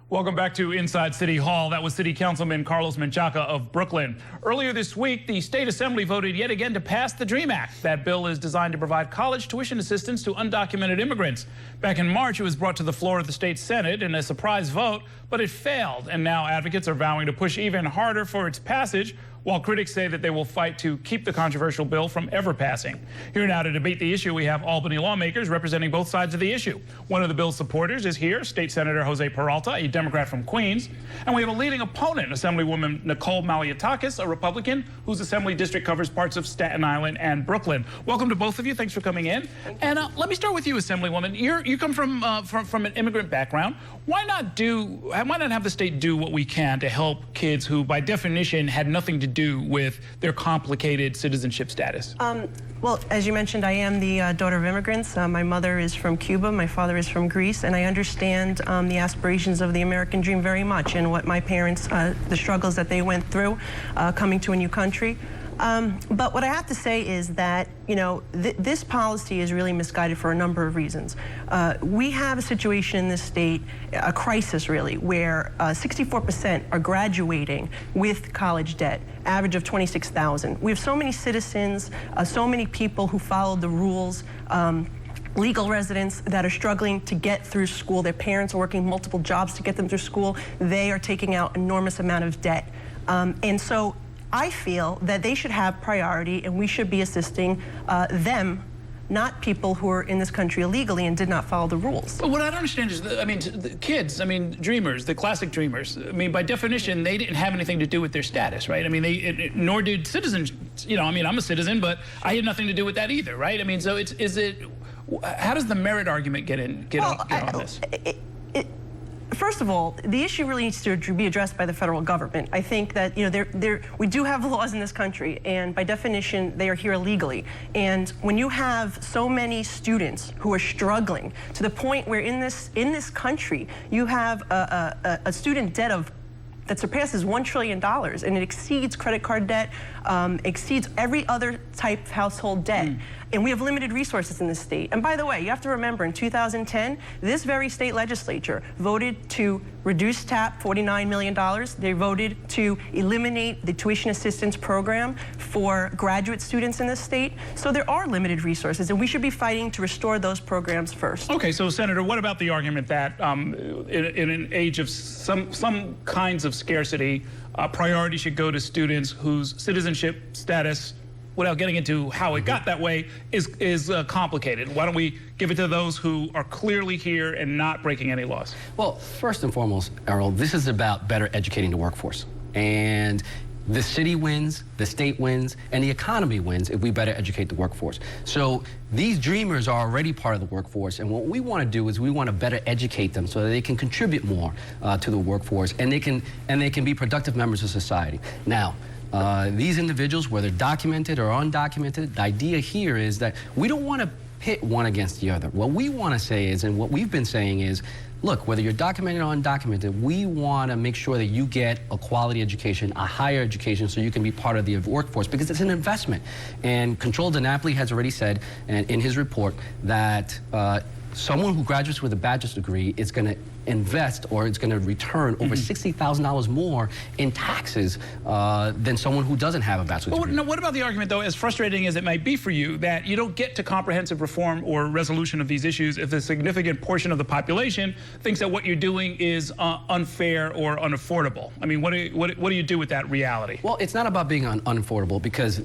Welcome back to Inside City Hall. That was City Councilman Carlos Menchaca of Brooklyn. Earlier this week, the State Assembly voted yet again to pass the DREAM Act. That bill is designed to provide college tuition assistance to undocumented immigrants. Back in March, it was brought to the floor of the state Senate in a surprise vote, but it failed. And now advocates are vowing to push even harder for its passage, while critics say that they will fight to keep the controversial bill from ever passing. Here now to debate the issue, we have Albany lawmakers representing both sides of the issue. One of the bill's supporters is here, State Senator Jose Peralta, a Democrat from Queens. And we have a leading opponent, Assemblywoman Nicole Malliotakis, a Republican whose assembly district covers parts of Staten Island and Brooklyn. Welcome to both of you. Thanks for coming in. And let me start with you, Assemblywoman. You come from an immigrant background. Why not have the state do what we can to help kids who, by definition, had nothing to do with their complicated citizenship status? Well, as you mentioned, I am the daughter of immigrants. My mother is from Cuba, my father is from Greece, and I understand the aspirations of the American dream very much, and what my parents, the struggles that they went through coming to a new country. But what I have to say is that, you know, this policy is really misguided for a number of reasons. We have a situation in this state, a crisis really, where 64% are graduating with college debt, average of $26,000. We have so many citizens, so many people who followed the rules, legal residents that are struggling to get through school. Their parents are working multiple jobs to get them through school. They are taking out enormous amount of debt. And so I feel that they should have priority, and we should be assisting them, not people who are in this country illegally and did not follow the rules. But what I don't understand is, the kids, dreamers, the classic dreamers, by definition, they didn't have anything to do with their status, right? Nor did citizens, I'm a citizen, but I had nothing to do with that either, right? So how does the merit argument get on this? First of all, the issue really needs to be addressed by the federal government. I think that, we do have laws in this country, and by definition, they are here illegally. And when you have so many students who are struggling to the point where in this country, you have a student debt that surpasses $1 trillion, and it exceeds credit card debt, exceeds every other type of household debt. And we have limited resources in this state. And by the way, you have to remember, in 2010, this very state legislature voted to reduce TAP $49 million. They voted to eliminate the tuition assistance program for graduate students in this state. So there are limited resources, and we should be fighting to restore those programs first. Okay, so Senator, what about the argument that in an age of some kinds of scarcity, priority should go to students whose citizenship status, without getting into how it got that way, is complicated? Why don't we give it to those who are clearly here and not breaking any laws? Well, first and foremost, Errol, this is about better educating the workforce. And the city wins, the state wins, and the economy wins if we better educate the workforce. So these dreamers are already part of the workforce, and what we want to do is we want to better educate them so that they can contribute more to the workforce, and they can be productive members of society. Now, these individuals, whether documented or undocumented, the idea here is that we don't want to pit one against the other. What we want to say is, and what we've been saying is, look, whether you're documented or undocumented, we want to make sure that you get a quality education, a higher education, so you can be part of the workforce, because it's an investment. And Controller DiNapoli has already said in his report that someone who graduates with a bachelor's degree is going to invest, or it's going to return over $60,000 more in taxes than someone who doesn't have a bachelor's degree. Now, what about the argument, though, as frustrating as it might be for you, that you don't get to comprehensive reform or resolution of these issues if a significant portion of the population thinks that what you're doing is unfair or unaffordable? What do you do with that reality? Well, it's not about being unaffordable, because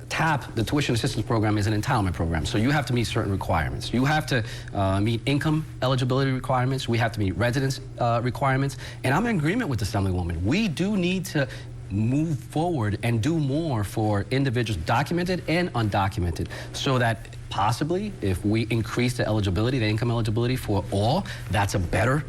TAP, the Tuition Assistance Program, is an entitlement program. So you have to meet certain requirements. You have to meet income eligibility requirements. We have to meet residence requirements. And I'm in agreement with Assemblywoman. We do need to move forward and do more for individuals, documented and undocumented, so that possibly if we increase the eligibility, the income eligibility for all, that's a better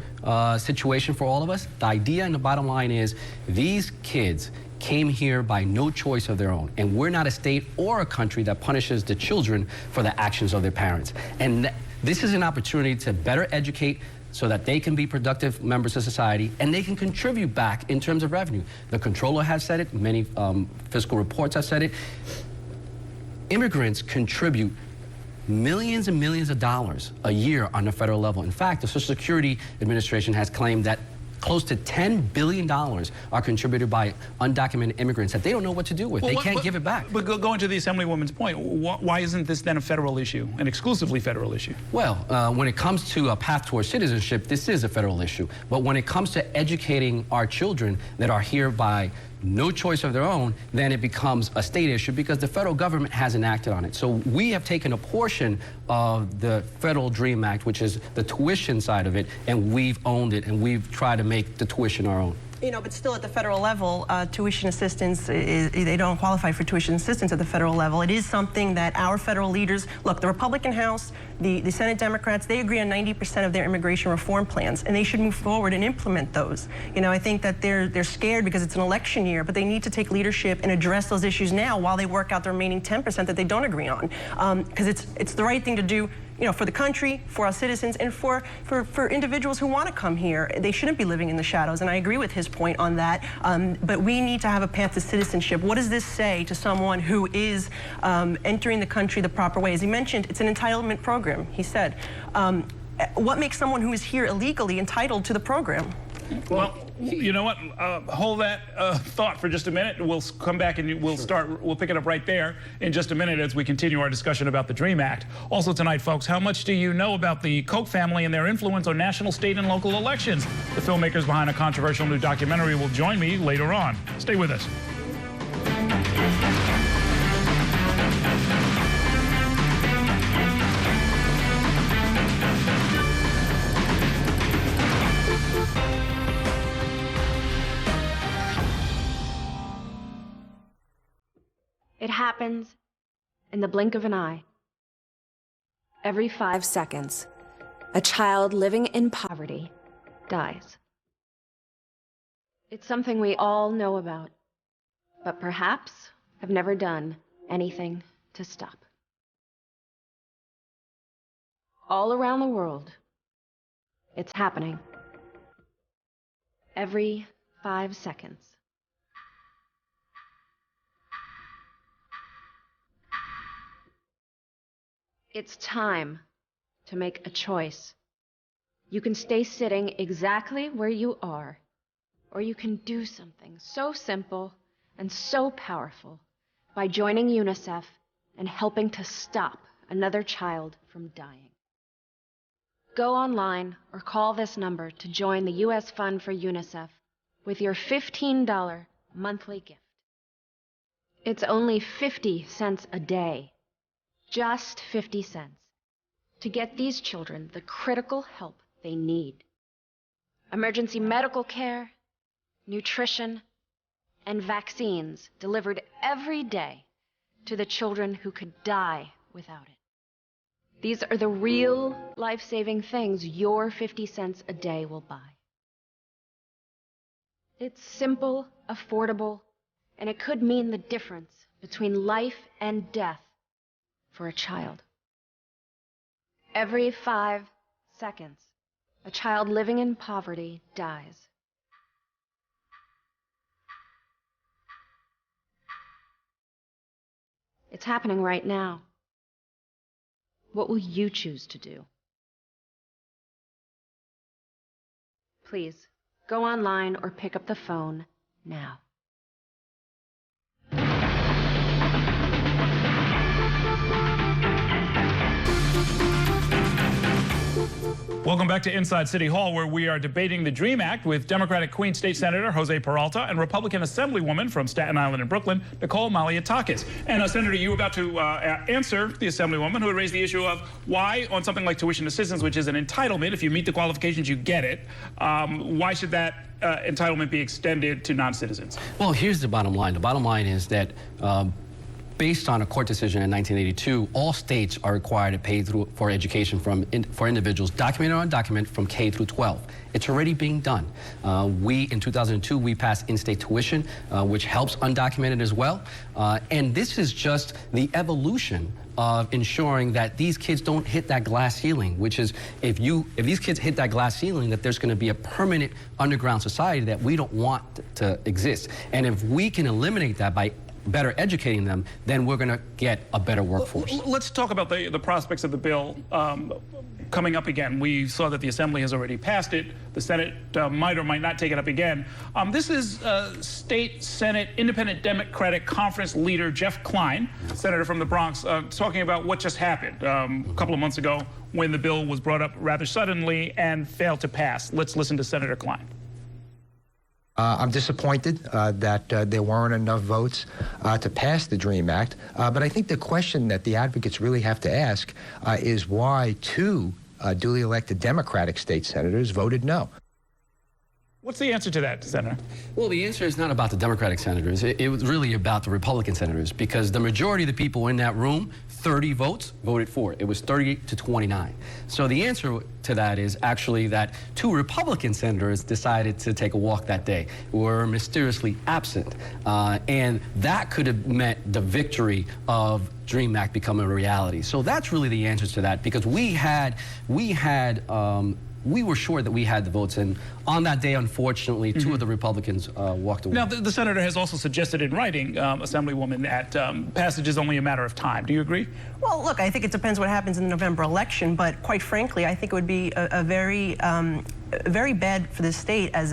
situation for all of us. The idea and the bottom line is, these kids came here by no choice of their own, and we're not a state or a country that punishes the children for the actions of their parents. And this is an opportunity to better educate so that they can be productive members of society, and they can contribute back in terms of revenue. The Controller has said it, many fiscal reports have said it. Immigrants contribute millions and millions of dollars a year on the federal level. In fact, the Social Security Administration has claimed that close to $10 billion are contributed by undocumented immigrants that they don't know what to do with. They can't give it back. But going to the Assemblywoman's point, why isn't this then a federal issue, an exclusively federal issue? Well, when it comes to a path towards citizenship, this is a federal issue. But when it comes to educating our children that are here by no choice of their own, then it becomes a state issue because the federal government hasn't acted on it. So we have taken a portion of the Federal DREAM Act, which is the tuition side of it, and we've owned it, and we've tried to make the tuition our own. You know, but still at the federal level, tuition assistance, they don't qualify for tuition assistance at the federal level. It is something that our federal leaders, look, the Republican House, the Senate Democrats, they agree on 90% of their immigration reform plans, and they should move forward and implement those. You know, I think that they're scared because it's an election year, but they need to take leadership and address those issues now while they work out the remaining 10% that they don't agree on. Because it's the right thing to do, you know, for the country, for our citizens, and for individuals who want to come here. They shouldn't be living in the shadows, and I agree with his point on that. But we need to have a path to citizenship. What does this say to someone who is entering the country the proper way? As he mentioned, it's an entitlement program, he said. What makes someone who is here illegally entitled to the program? Well, you know what? Hold that thought for just a minute. We'll come back and we'll pick it up right there in just a minute as we continue our discussion about the DREAM Act. Also tonight, folks, how much do you know about the Koch family and their influence on national, state, and local elections? The filmmakers behind a controversial new documentary will join me later on. Stay with us. It happens in the blink of an eye. Every 5 seconds, a child living in poverty dies. It's something we all know about, but perhaps have never done anything to stop. All around the world, it's happening. Every 5 seconds. It's time to make a choice. You can stay sitting exactly where you are, or you can do something so simple and so powerful by joining UNICEF and helping to stop another child from dying. Go online or call this number to join the U.S. Fund for UNICEF with your $15 monthly gift. It's only 50 cents a day. Just 50 cents to get these children the critical help they need. Emergency medical care, nutrition, and vaccines delivered every day to the children who could die without it. These are the real life-saving things your 50 cents a day will buy. It's simple, affordable, and it could mean the difference between life and death for a child. Every 5 seconds, a child living in poverty dies. It's happening right now. What will you choose to do? Please, go online or pick up the phone now. Welcome back to Inside City Hall, where we are debating the DREAM Act with Democratic Queens State Senator Jose Peralta and Republican Assemblywoman from Staten Island and Brooklyn, Nicole Malliotakis. And Senator, you were about to answer the Assemblywoman who had raised the issue of why, on something like tuition assistance, which is an entitlement, if you meet the qualifications, you get it, why should that entitlement be extended to non-citizens? Well, here's the bottom line. The bottom line is that based on a court decision in 1982, all states are required to pay for education for individuals, documented or undocumented, from K through 12. It's already being done. In 2002, we passed in-state tuition, which helps undocumented as well. And this is just the evolution of ensuring that these kids don't hit that glass ceiling, which is if these kids hit that glass ceiling, that there's going to be a permanent underground society that we don't want to exist. And if we can eliminate that by better educating them, then we're going to get a better workforce. Let's talk about the prospects of the bill. coming up again. We saw that the Assembly has already passed it. The Senate might or might not take it up again. This is State Senate Independent Democratic Conference leader Jeff Klein, senator from the Bronx, talking about what just happened a couple of months ago when the bill was brought up rather suddenly and failed to pass. Let's listen to Senator Klein. I'm disappointed that there weren't enough votes to pass the DREAM Act, but I think the question that the advocates really have to ask is why two duly elected Democratic state senators voted no. What's the answer to that, Senator? Well, the answer is not about the Democratic senators. It was really about the Republican senators, because the majority of the people in that room, 30 votes, voted for it. It was 30 to 29. So the answer to that is actually that two Republican senators decided to take a walk that day, were mysteriously absent. And that could have meant the victory of DREAM Act becoming a reality. So that's really the answer to that, because we were sure that we had the votes, and on that day, unfortunately, two of the Republicans walked away. Now, the senator has also suggested in writing, Assemblywoman, that passage is only a matter of time. Do you agree? Well, look, I think it depends what happens in the November election, but quite frankly, I think it would be a very bad for the state as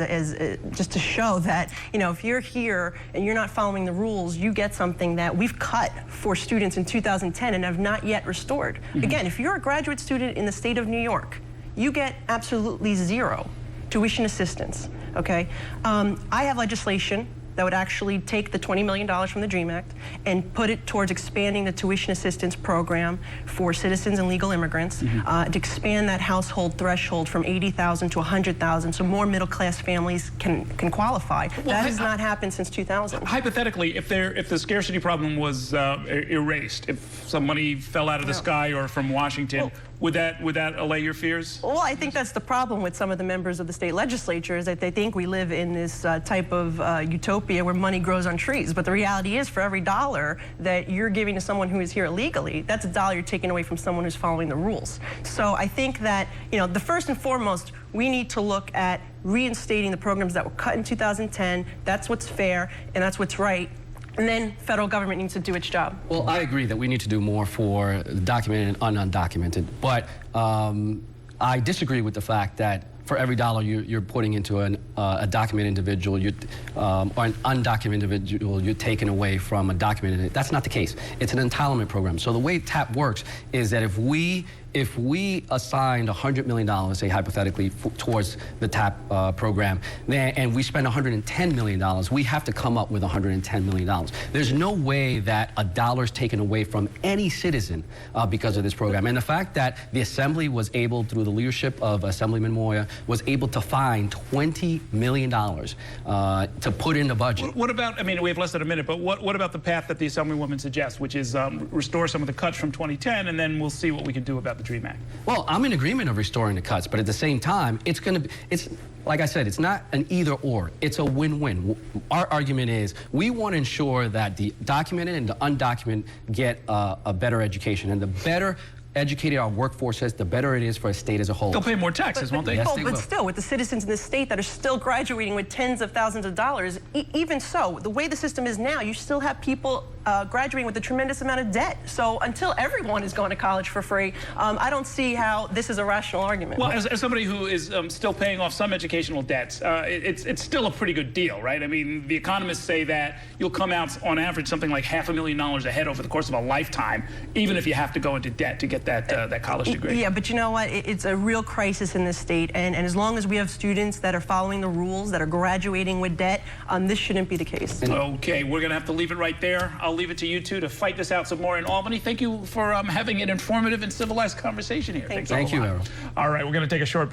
just to show that, you know, if you're here and you're not following the rules, you get something that we've cut for students in 2010 and have not yet restored. Again, if you're a graduate student in the state of New York, you get absolutely zero tuition assistance, okay? I have legislation that would actually take the $20 million from the DREAM Act and put it towards expanding the tuition assistance program for citizens and legal immigrants, to expand that household threshold from 80,000 to 100,000 so more middle-class families can qualify. Well, that has not happened since 2000. Hypothetically, if the scarcity problem was erased, if some money fell out of the sky or from Washington, would that allay your fears? Well, I think that's the problem with some of the members of the state legislature, is that they think we live in this type of utopia where money grows on trees. But the reality is, for every dollar that you're giving to someone who is here illegally, that's a dollar you're taking away from someone who's following the rules. So I think that, you know, the first and foremost, we need to look at reinstating the programs that were cut in 2010. That's what's fair, and that's what's right. And then federal government needs to do its job. Well, I agree that we need to do more for documented and undocumented, but I disagree with the fact that for every dollar you're putting into a documented individual or an undocumented individual, you're taking away from a documented. That's not the case. It's an entitlement program. So the way TAP works is that if we assigned $100 million, say hypothetically, towards the TAP program, and we spend $110 million, we have to come up with $110 million. There's no way that a dollar is taken away from any citizen because of this program. And the fact that the Assembly was able, through the leadership of Assemblyman Moya, was able to find $20 million to put in the budget. What about, I mean, we have less than a minute, but what about the path that the Assemblywoman suggests, which is restore some of the cuts from 2010, and then we'll see what we can do about the DREAM Act? Well, I'm in agreement of restoring the cuts, but at the same time, it's like I said, it's not an either or. It's a win-win. Our argument is we want to ensure that the documented and the undocumented get a better education, and the better educated our workforce is, the better it is for a state as a whole. They'll pay more taxes, won't they? Yes, but still, with the citizens in this state that are still graduating with tens of thousands of dollars, even so, the way the system is now, you still have people graduating with a tremendous amount of debt. So until everyone is going to college for free, I don't see how this is a rational argument. Well, as somebody who is still paying off some educational debts, it's still a pretty good deal, right? I mean, the economists say that you'll come out on average something like $500,000 ahead over the course of a lifetime, even if you have to go into debt to get that college degree. Yeah, but you know what? It's a real crisis in this state, and as long as we have students that are following the rules, that are graduating with debt, this shouldn't be the case. Okay, we're going to have to leave it right there. I'll leave it to you two to fight this out some more in Albany. Thank you for having an informative and civilized conversation here. Thank you, Errol. All right, we're going to take a short break.